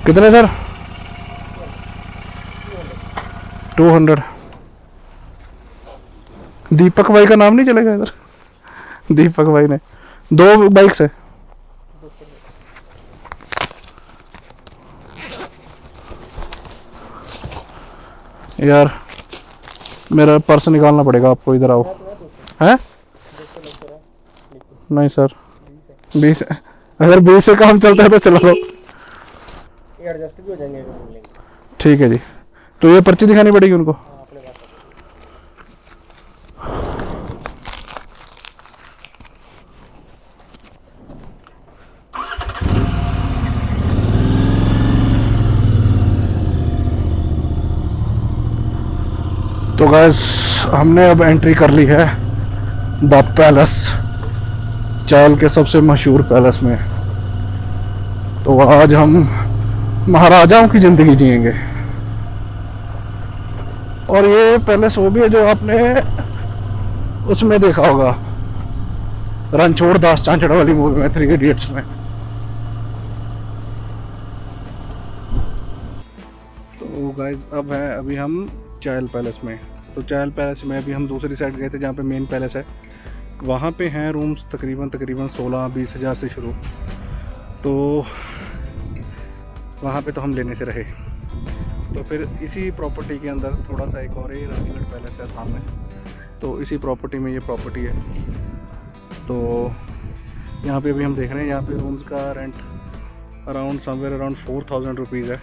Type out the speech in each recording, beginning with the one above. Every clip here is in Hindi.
कितने सर? 200। दीपक भाई का नाम नहीं चलेगा इधर? दीपक भाई ने 2 बाइक्स है। यार मेरा पर्स निकालना पड़ेगा आपको, इधर आओ। हैं? नहीं सर, 20 है। अगर 20 से काम चलता है तो चला लो, एडजस्ट भी हो जाएंगे। ठीक है जी। तो ये पर्ची दिखानी पड़ेगी उनको। तो गैस हमने अब एंट्री कर ली है द पैलेस, चायल के सबसे मशहूर पैलेस में। तो आज हम महाराजाओं की ज़िंदगी जिएंगे। और ये पैलेस वो भी है जो आपने उसमें देखा होगा, रणछोड़ दास चांचड़ वाली मूवी में, 3 इडियट्स में। तो गाइज अब है अभी हम चायल पैलेस में। तो चायल पैलेस में अभी हम दूसरी साइड गए थे जहाँ पे मेन पैलेस है। वहाँ पे हैं रूम्स तकरीबन 16-20 हज़ार से शुरू। तो वहाँ पे तो हम लेने से रहे। तो फिर इसी प्रॉपर्टी के अंदर थोड़ा सा एक और ही राजगढ़ पैलेस है सामने। तो इसी प्रॉपर्टी में ये प्रॉपर्टी है। तो यहाँ पे अभी हम देख रहे हैं, यहाँ पे रूम्स का रेंट समवेयर अराउंड 4000 रुपीज़ है।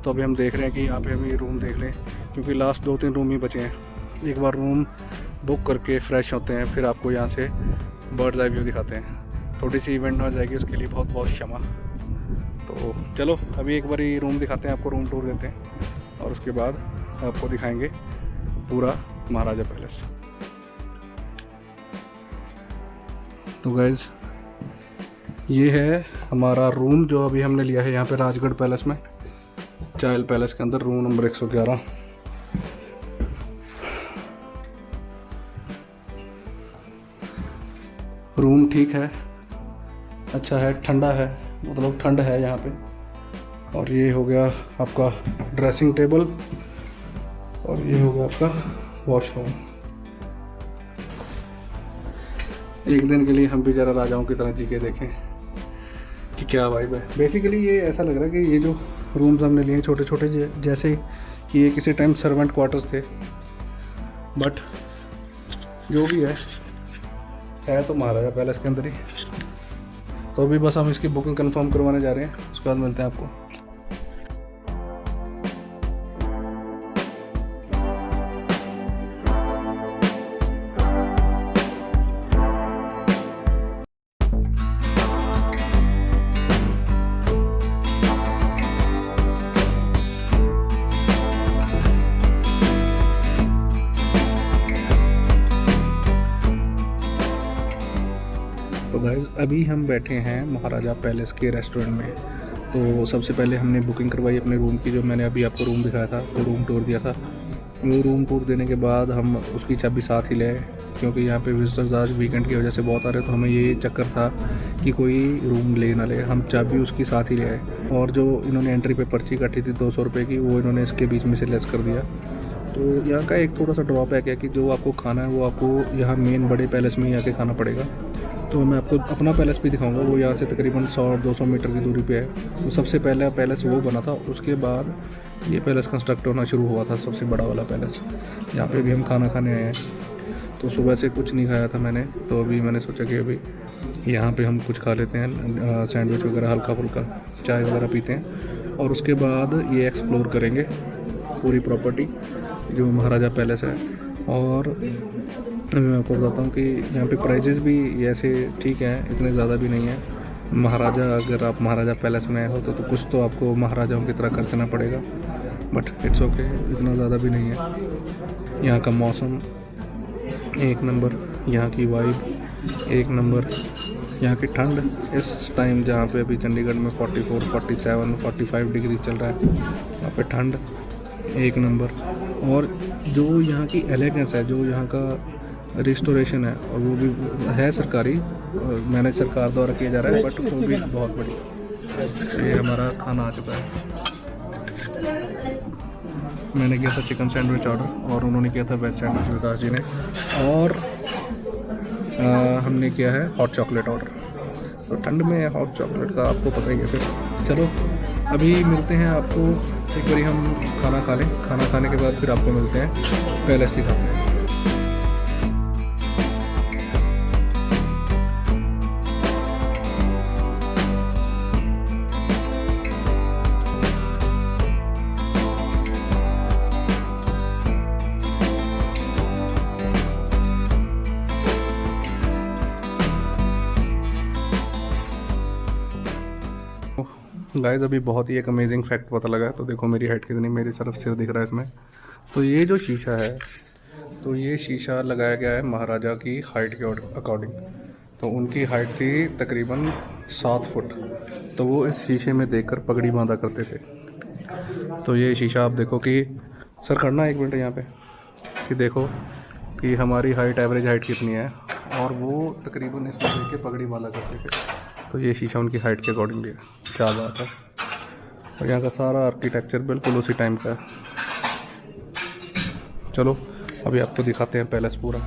तो अभी हम देख रहे हैं कि यहाँ पे अभी रूम देख लें, क्योंकि लास्ट 2-3 रूम ही बचे हैं। एक बार रूम बुक करके फ्रेश होते हैं, फिर आपको यहाँ से बर्ड्स आई व्यू दिखाते हैं। थोड़ी सी इवेंट हो जाएगी, उसके लिए बहुत बहुत क्षमा। तो चलो अभी एक बार ही रूम दिखाते हैं आपको, रूम टूर देते हैं, और उसके बाद आपको दिखाएंगे पूरा महाराजा पैलेस। तो गाइज ये है हमारा रूम जो अभी हमने लिया है यहाँ पे राजगढ़ पैलेस में, चायल पैलेस के अंदर, रूम नंबर 111। रूम ठीक है, अच्छा है, ठंडा है, मतलब ठंड है यहाँ पे। और ये हो गया आपका ड्रेसिंग टेबल, और ये हो गया आपका वॉशरूम। एक दिन के लिए हम भी ज़रा राजाओं की तरह जी के देखें कि क्या वाइब है। बेसिकली ये ऐसा लग रहा है कि ये जो रूम्स हमने लिए छोटे छोटे जैसे कि ये किसी टाइम सर्वेंट क्वार्टर्स थे, बट जो भी है तो महाराजा पैलेस के अंदर ही। तो अभी बस हम इसकी बुकिंग कंफर्म करवाने जा रहे हैं, उसके बाद मिलते हैं आपको। तो गाइज़ अभी हम बैठे हैं महाराजा पैलेस के रेस्टोरेंट में। तो सबसे पहले हमने बुकिंग करवाई अपने रूम की, जो मैंने अभी आपको रूम दिखाया था, वो रूम टूर दिया था। वो रूम टूर देने के बाद हम उसकी चाबी साथ ही ले आए, क्योंकि यहाँ पे विजिटर्स आज वीकेंड की वजह से बहुत आ रहे, तो हमें ये चक्कर था कि कोई रूम ले ना ले, हम चाबी उसकी साथ ही ले आए। और जो इन्होंने एंट्री पे पर्ची काटी थी 200 रुपये की, वो इन्होंने इसके बीच में से लेस कर दिया। तो यहाँ का एक थोड़ा सा ड्रॉबैक है कि जो आपको खाना है वो आपको यहाँ मेन बड़े पैलेस में ही आके खाना पड़ेगा। तो मैं आपको अपना पैलेस भी दिखाऊंगा, वो यहाँ से तकरीबन 100-200 मीटर की दूरी पे है। तो सबसे पहला पैलेस वो बना था, उसके बाद ये पैलेस कंस्ट्रक्ट होना शुरू हुआ था, सबसे बड़ा वाला पैलेस। यहाँ पे भी हम खाना खाने आए हैं। तो सुबह से कुछ नहीं खाया था मैंने, तो अभी मैंने सोचा कि अभी यहाँ पे हम कुछ खा लेते हैं, सैंडविच वगैरह, हल्का फुल्का चाय वगैरह पीते हैं, और उसके बाद ये एक्सप्लोर करेंगे पूरी प्रॉपर्टी जो महाराजा पैलेस है। और अभी मैं आपको बताता हूँ कि यहाँ पे प्राइजेज़ भी ऐसे ठीक हैं, इतने ज़्यादा भी नहीं है। महाराजा, अगर आप महाराजा पैलेस में आए हो तो कुछ तो आपको महाराजाओं की तरह खर्चना पड़ेगा, बट इट्स ओके, इतना ज़्यादा भी नहीं है। यहाँ का मौसम एक नंबर, यहाँ की वाइब एक नंबर, यहाँ की ठंड इस टाइम जहाँ पे अभी चंडीगढ़ में 44, 47, 45 डिग्री चल रहा है, यहाँ पे ठंड एक नंबर। और जो यहाँ की एलिगेंस है, जो यहाँ का रिस्टोरेशन है, और वो भी है सरकारी, मैनेज सरकार द्वारा किया जा रहा है, बट वो भी बहुत बढ़िया। ये हमारा खाना आ चुका है। मैंने किया था चिकन सैंडविच ऑर्डर और उन्होंने किया था वेज सैंडविच विकास जी ने, और हमने किया है हॉट चॉकलेट ऑर्डर। तो ठंड में हॉट चॉकलेट का आपको पता ही है। फिर चलो अभी मिलते हैं आपको, एक बारी हम खाना खा लें, खाना खाने के बाद फिर आपको मिलते हैं, पैलेस दिखाते हैं। गाइस अभी बहुत ही एक अमेजिंग फैक्ट पता लगा है। तो देखो मेरी हाइट कितनी, मेरी तरफ सिर दिख रहा है इसमें। तो ये जो शीशा है, तो ये शीशा लगाया गया है महाराजा की हाइट के अकॉर्डिंग। तो उनकी हाइट थी तकरीबन 7 फुट, तो वो इस शीशे में देखकर पगड़ी बांधा करते थे। तो ये शीशा आप देखो कि सर करना 1 मिनट यहाँ पे, कि देखो कि हमारी हाइट, एवरेज हाइट कितनी है, और वो तकरीबन इसमें देख के पगड़ी बांधा करते थे। तो ये शीशा उनकी हाइट के अकॉर्डिंग लिया, क्या बात है। और यहाँ का सारा आर्किटेक्चर बिल्कुल उसी टाइम का है। चलो अभी आपको दिखाते हैं पैलेस पूरा।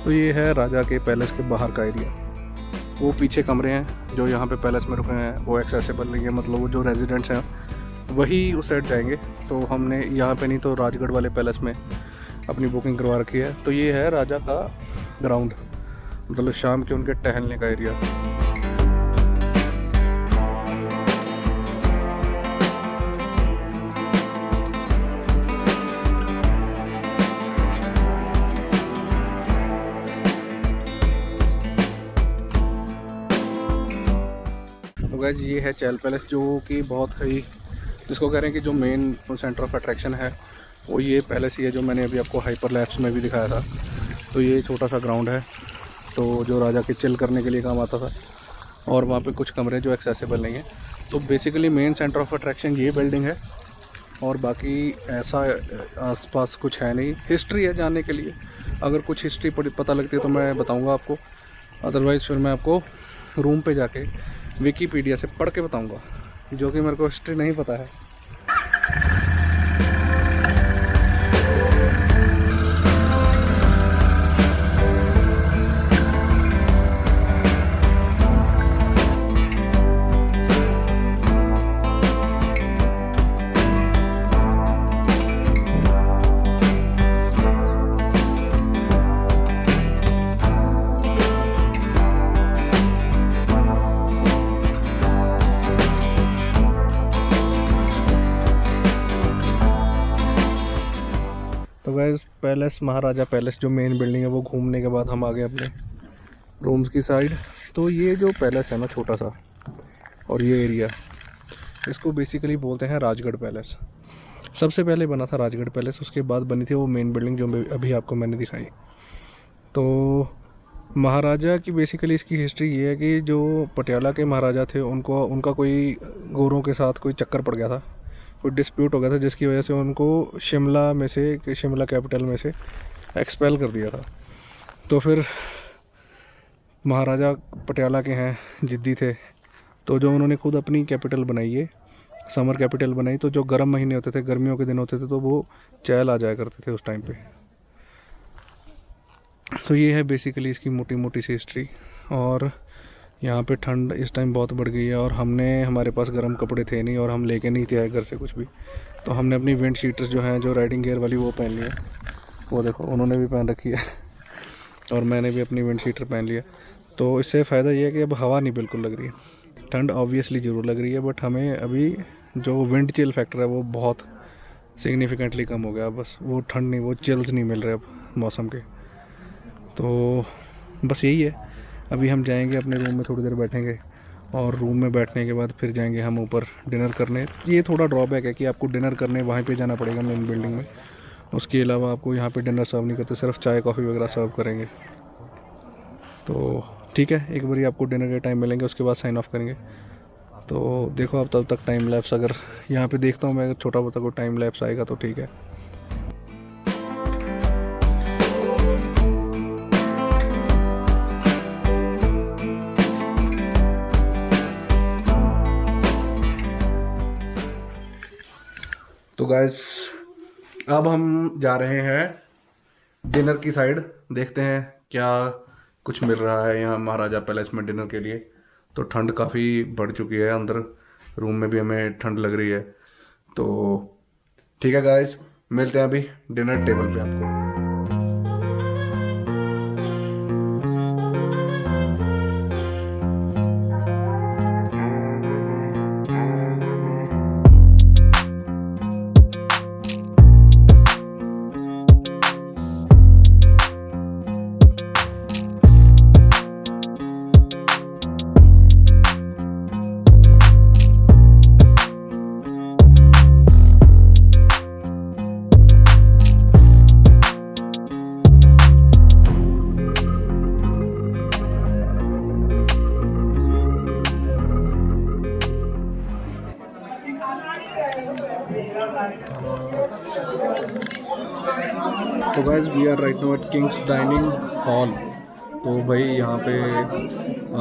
तो ये है राजा के पैलेस के बाहर का एरिया। वो पीछे कमरे हैं जो यहाँ पे पैलेस में रुके हैं, वो एक्सेसिबल नहीं है, मतलब वो जो रेजिडेंट्स हैं वही उस साइड जाएंगे। तो हमने यहाँ पे नहीं तो राजगढ़ वाले पैलेस में अपनी बुकिंग करवा रखी है। तो ये है राजा का ग्राउंड, मतलब शाम के उनके टहलने का एरिया। गाइस ये है चैल पैलेस, जो कि बहुत ही, जिसको कह रहे हैं कि जो मेन सेंटर ऑफ अट्रैक्शन है वो ये पैलेस ही है, जो मैंने अभी आपको हाइपर लैप्स में भी दिखाया था। तो ये छोटा सा ग्राउंड है, तो जो राजा के चिल करने के लिए काम आता था, और वहाँ पे कुछ कमरे जो एक्सेसिबल नहीं है। तो basically main centre of attraction ये बिल्डिंग है, और बाकी ऐसा आसपास कुछ है नहीं। हिस्ट्री है जानने के लिए, अगर कुछ हिस्ट्री पता लगती है तो मैं बताऊँगा आपको, अदरवाइज़ फिर मैं आपको रूम पे जाके विकीपीडिया से पढ़ के बताऊंगा, जो कि मेरे को हिस्ट्री नहीं पता है। तो गाइस पैलेस, महाराजा पैलेस जो मेन बिल्डिंग है, वो घूमने के बाद हम आ गए अपने रूम्स की साइड। तो ये जो पैलेस है ना छोटा सा, और ये एरिया, इसको बेसिकली बोलते हैं राजगढ़ पैलेस। सबसे पहले बना था राजगढ़ पैलेस, उसके बाद बनी थी वो मेन बिल्डिंग जो अभी आपको मैंने दिखाई। तो महाराजा की बेसिकली इसकी हिस्ट्री ये है कि जो पटियाला के महाराजा थे, उनका कोई गोरों के साथ कोई चक्कर पड़ गया था, कोई डिस्प्यूट हो गया था, जिसकी वजह से उनको शिमला कैपिटल में से एक्सपेल कर दिया था। तो फिर महाराजा पटियाला के हैं, जिद्दी थे, तो जो उन्होंने खुद अपनी कैपिटल बनाई है, समर कैपिटल बनाई। तो जो गर्म महीने होते थे, गर्मियों के दिन होते थे, तो वो चैल आ जाया करते थे उस टाइम पे। तो ये है बेसिकली इसकी मोटी मोटी सी हिस्ट्री। और यहाँ पे ठंड इस टाइम बहुत बढ़ गई है, और हमारे पास गर्म कपड़े थे नहीं, और हम लेके नहीं थे आए घर से कुछ भी। तो हमने अपनी विंड शीटर्स जो हैं, जो राइडिंग गियर वाली, वो पहन ली है। वो देखो उन्होंने भी पहन रखी है, और मैंने भी अपनी विंड शीटर पहन लिया। तो इससे फ़ायदा ये है कि अब हवा नहीं बिल्कुल लग रही है। ठंड ऑब्वियसली ज़रूर लग रही है, बट हमें अभी जो विंड चिल फैक्टर है वो बहुत सिग्निफिकेंटली कम हो गया। बस वो ठंड नहीं, वो चिल्स नहीं मिल रहे अब मौसम के। तो बस यही है, अभी हम जाएंगे अपने रूम में, थोड़ी देर बैठेंगे और रूम में बैठने के बाद फिर जाएंगे हम ऊपर डिनर करने। ये थोड़ा ड्रॉबैक है कि आपको डिनर करने वहाँ पे जाना पड़ेगा मेन बिल्डिंग में। उसके अलावा आपको यहाँ पे डिनर सर्व नहीं करते, सिर्फ चाय कॉफ़ी वगैरह सर्व करेंगे। तो ठीक है, एक बारी आपको डिनर के टाइम मिलेंगे, उसके बाद साइन ऑफ करेंगे। तो देखो आप तब तक टाइम लैप्स, अगर यहाँ पे देखता हूँ मैं छोटा मोटा कोई टाइम लैप्स आएगा तो ठीक है। तो गाइस अब हम जा रहे हैं डिनर की साइड, देखते हैं क्या कुछ मिल रहा है यहाँ महाराजा पैलेस में डिनर के लिए। तो ठंड काफ़ी बढ़ चुकी है, अंदर रूम में भी हमें ठंड लग रही है। तो ठीक है गाइस, मिलते हैं अभी डिनर टेबल पे आपको। तो guys we are right now at Kings Dining Hall. तो भाई यहाँ पे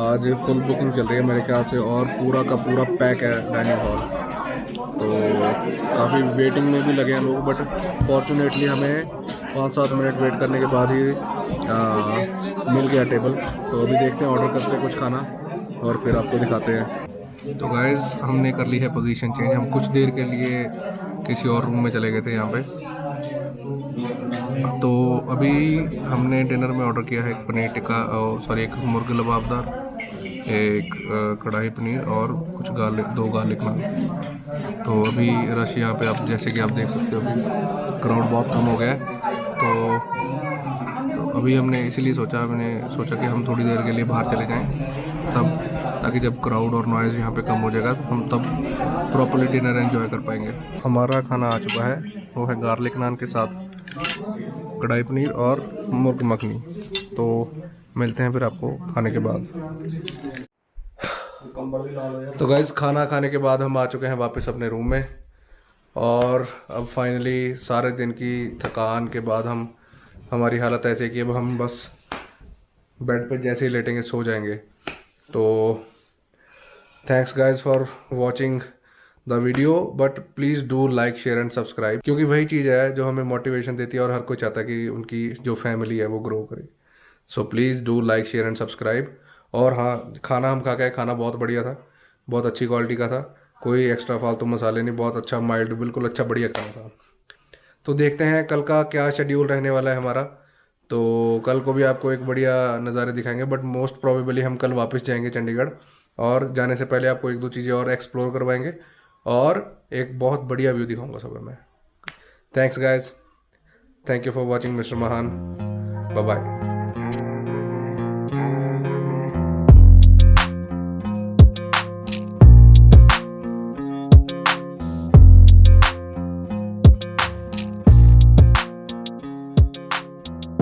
आज फुल बुकिंग चल रही है मेरे ख्याल से, और पूरा का पूरा पैक है डाइनिंग हॉल। तो काफ़ी वेटिंग में भी लगे हैं लोग, बट फॉर्चुनेटली हमें 5-7 मिनट वेट करने के बाद ही मिल गया टेबल। तो अभी देखते हैं, ऑर्डर करते हैं कुछ खाना और फिर आपको दिखाते हैं। तो गाइज हमने कर ली है पोजीशन चेंज, हम कुछ देर के लिए किसी और रूम में चले गए थे यहाँ पे। तो अभी हमने डिनर में ऑर्डर किया है एक पनीर टिक्का, सॉरी एक मुर्ग लबाबदार, एक कढ़ाई पनीर और कुछ दो गार्लिक नान। तो अभी रश यहाँ पे आप जैसे कि आप देख सकते हो, अभी क्राउड बहुत कम हो गया है। तो अभी हमने इसीलिए सोचा कि हम थोड़ी देर के लिए बाहर चले जाएं, तब ताकि जब क्राउड और नॉइज़ यहाँ पे कम हो जाएगा तो हम तब प्रॉपर्ली डिनर एंजॉय कर पाएंगे। हमारा खाना आ चुका है, वो है गार्लिक नान के साथ कढ़ाई पनीर और मुर्ग मखनी। तो मिलते हैं फिर आपको खाने के बाद। तो गाइस खाना खाने के बाद हम आ चुके हैं वापस अपने रूम में, और अब फाइनली सारे दिन की थकान के बाद हमारी हालत ऐसे कि अब हम बस बेड पे जैसे ही लेटेंगे सो जाएंगे। तो thanks guys for watching the video, but please do like share and subscribe, क्योंकि वही चीज़ है जो हमें मोटिवेशन देती है और हर कोई चाहता है कि उनकी जो फैमिली है वो ग्रो करे। So please do like share and subscribe. और हाँ, खाना हम खा के, खाना बहुत बढ़िया था, बहुत अच्छी क्वालिटी का था, कोई एक्स्ट्रा फालतू मसाले नहीं, बहुत अच्छा माइल्ड, बिल्कुल अच्छा बढ़िया खाना था। तो देखते हैं कल का क्या शेड्यूल रहने वाला है हमारा। तो कल को भी आपको एक बढ़िया नज़ारे दिखाएंगे, बट मोस्ट प्रोबेबली हम कल वापस जाएंगे चंडीगढ़, और जाने से पहले आपको 1-2 चीज़ें और एक्सप्लोर करवाएंगे और एक बहुत बढ़िया व्यू दिखाऊंगा सुबह में। Thanks guys, thank you for watching mister महान, बाय बाय।